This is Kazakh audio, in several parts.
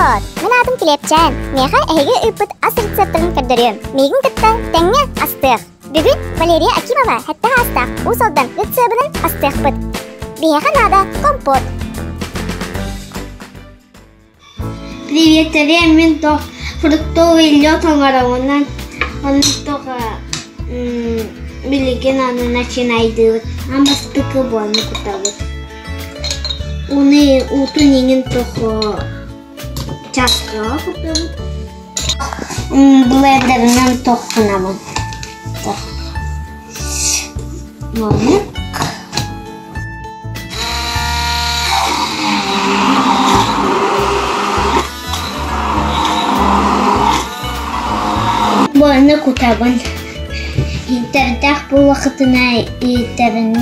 Салот, мен атым Тілепчан. Меха әйге үппіт ас рецептарын кірдірем. Мегін кітті тәңе астық. Бүгін Валерия Акимова хәтті астық. Усалдан рецебінің астық бұд. Меха нада компот. Привет, мен фруктовый лед аңғарауынан. Оның тоға білеген аны начинайды. Амастықы боланы күтабы. Оны утын еңін тоғы часыға күтабы. Блендерінен тоқынамын. Оны. Боланы күтабын. Интердақ бұл вақытына еттерін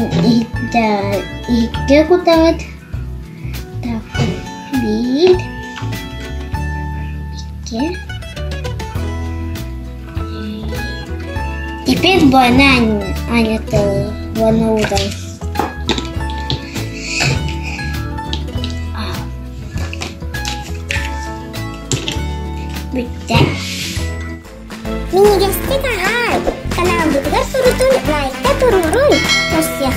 итке күтабыд. Bir, iki. Теперь банан, это банан. Bitti. Mini-gestik ahal. Kanal Budgar Surutun like-ка turun. Terus ya